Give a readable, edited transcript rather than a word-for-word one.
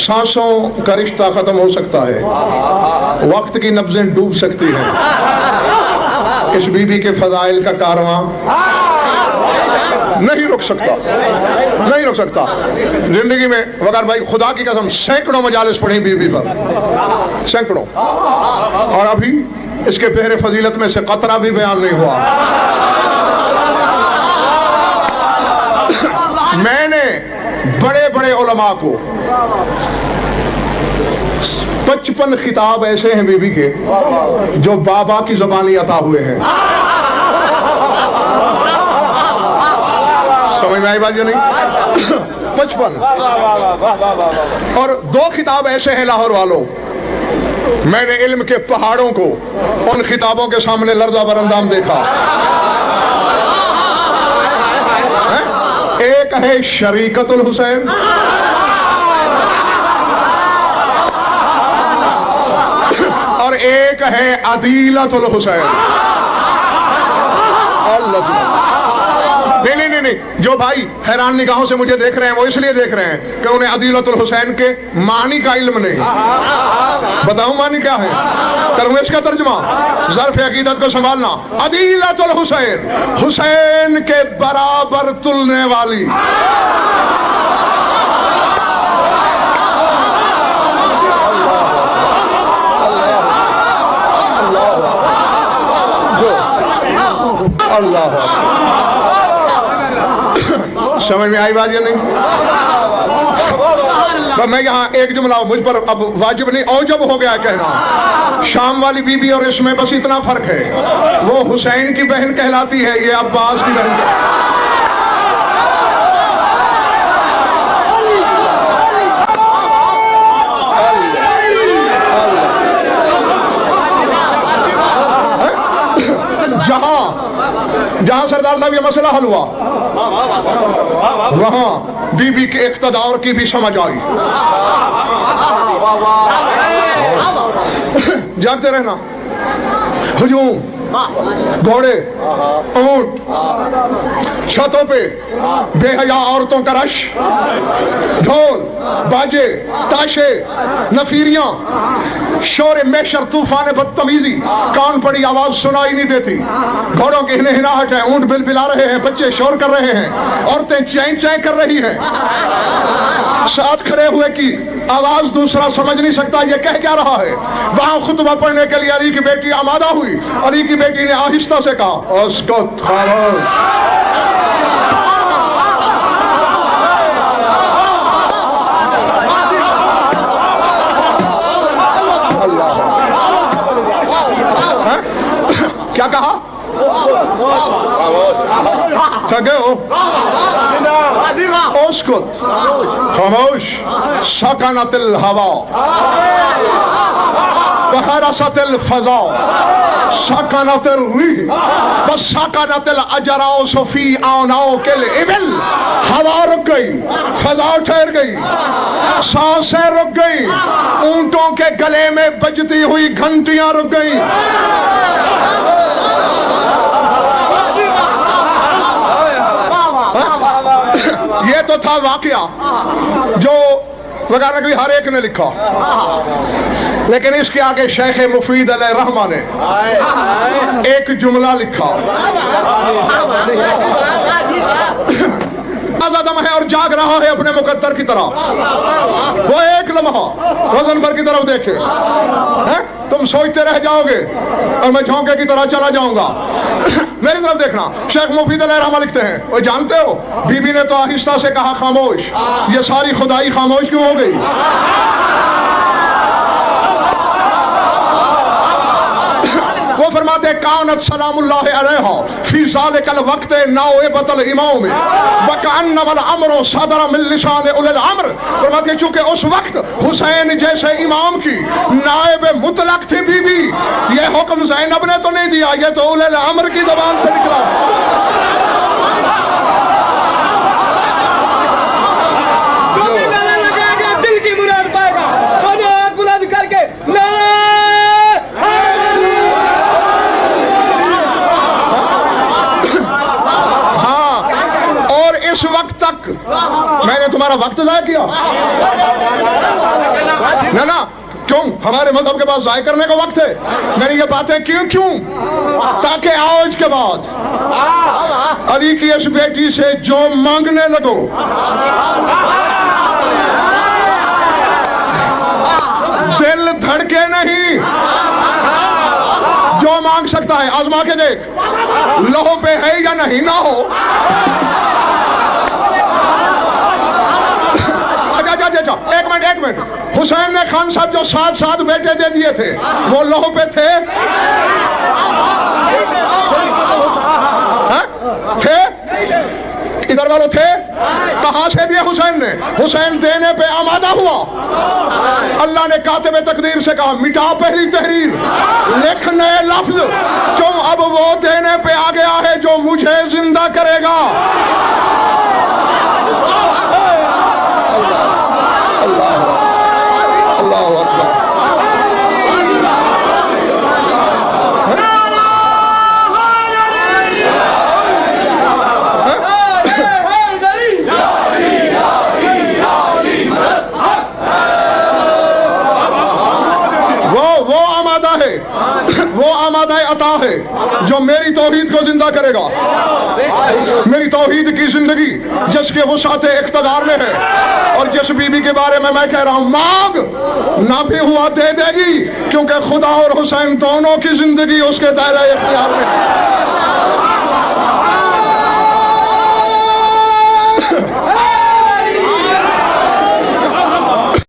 सांसों का रिश्ता खत्म हो सकता है, वक्त की नब्जें डूब सकती हैं, इस बीबी के फजाइल का कारवां नहीं रुक सकता, नहीं रुक सकता। जिंदगी में वकार भाई खुदा की कसम सैकड़ों मजालिस पढ़ी बीबी पर, सैकड़ों, और अभी इसके पहरे फजीलत में से कतरा भी बयान नहीं हुआ। मैंने बड़े बड़े उलमा को 55 खिताब ऐसे हैं बीबी के जो बाबा की ज़बानी अता हुए हैं। समझ में आई बात या नहीं? 55। और 2 खिताब ऐसे हैं लाहौर वालों, मैंने इल्म के पहाड़ों को उन खिताबों के सामने लर्जा बरंदाम देखा। एक है शरीकतुल हुसैन, और एक है अदीलतुल हुसैन। नहीं, जो भाई हैरान निगाहों से मुझे देख रहे हैं वो इसलिए देख रहे हैं कि उन्हें अदीलतुल हुसैन के मानी का इल्म नहीं। बताऊं मानी क्या है? करूं इसका तर्जुमा? ज़र्फ़ अकीदत को संभालना। अदीलतुल हुसैन, हुसैन के बराबर तुलने वाली। अल्लाह, समझ में आई बात या नहीं? तो मैं यहाँ एक जुमला मुझ पर अब वाजिब नहीं औजब हो गया कहना। शाम वाली बीबी और इसमें बस इतना फर्क है, वो हुसैन की बहन कहलाती है, ये अब्बास की बहन जहां सरदार साहब ये मसला हल हुआ, वहां बीबी के इक़्तिदार की भी समझ आई। जागते रहना। हुजूम, घोड़े, ऊंट, छतों पे बेहया औरतों का रश, ढोल, बाजे, ताशे, नफीरियां, शोर मेशर, तूफान बदतमीजी, कान पड़ी आवाज सुनाई नहीं देती। घोड़ों की हिनहिनाहट है, ऊंट बिलबिला रहे हैं, बच्चे शोर कर रहे हैं, औरतें चैं चैं कर रही हैं। साथ खड़े हुए की आवाज दूसरा समझ नहीं सकता ये कह क्या रहा है। वहां खुतबा पढ़ने के लिए अली की बेटी आमादा हुई। अली की बेटी ने आहिस्ता से कहा, उसको खामोश। क्या कहा? थके हो? उसकुत, खामोश। सकनतिल हवा बहरसतिल फजा सकनतिल रिह बसकनतिल अजराओ सफी आनाओ के इबिल। हवा रुक गई, फजा ठहर गई, सांसें रुक गई, ऊंटों के गले में बजती हुई घंटियां रुक गई। ये तो था वाकया जो वगैरह भी हर एक ने लिखा, लेकिन इसके आगे शेख मुफीद अलैहि रहमा ने एक जुमला लिखा। आज़ादम है और जाग रहा है अपने मुकद्दर की तरह। वो एक लम्हा रोज़नफर की तरफ देखे, हैं? तुम सोचते रह जाओगे और मैं झोंके की तरह चला जाऊंगा। मेरी तरफ देखना। शेख मुफीद अलैहि रहमा लिखते हैं, वो जानते हो बीबी ने तो आहिस्ता से कहा खामोश, ये सारी खुदाई खामोश क्यों हो गई? वो फरमाते कानत सलामुल्लाह अलैहा फी ज़ालिकल वक्त नाइबतल इमाम वकअन्नमल अम्रु सदर मिन लिसान उलिल अम्र। फरमाते चूंकि उस वक्त हुसैन जैसे इमाम की नायब मुतलक थी बीबी, ये हुक्म ज़ैनब ने तो नहीं दिया, ये तो उलिल अम्र की ज़बान से निकला। दिल की मुराद पाएगा, दोनों हाथ बुलंद करके इस वक्त तक मैंने तुम्हारा वक्त ज़ाया किया। نہ کیوں؟ ہمارے مذہب کے پاس ضائع کرنے کا وقت ہے. میری یہ باتیں کیوں تاکہ آؤ اس کے بعد علی کی اس بیٹی سے جو مانگنے لگو دل دھڑکے نہیں. جو مانگ سکتا ہے آزما کے دیکھ, لہو پہ ہے یا نہیں, نہ ہو. ایک منٹ حسین نے خان صاحب جو 7 بیٹے دے دیے تھے وہ لوہ پہ تھے؟ تھے ادھر والوں تھے؟ کہاں سے دیے حسین نے؟ حسین دینے پہ آمادہ ہوا. اللہ نے کاتب تقدیر سے کہا مٹا پہلی تحریر, لکھ نئے لفظ. کیوں؟ اب وہ دینے پہ آ گیا ہے جو مجھے زندہ کرے گا. اللہ اکبر. وہ آمادہ عطا ہے جو میری توحید کو زندہ کرے گا. میری توحید کی زندگی جس کے وسعت اقتدار میں ہے, اور جس بی بی کے بارے میں کہہ رہا ہوں مانگ نہ بھی ہوا دے دے گی, کیونکہ خدا اور حسین دونوں کی زندگی اس کے دائرہ اختیار میں ہے.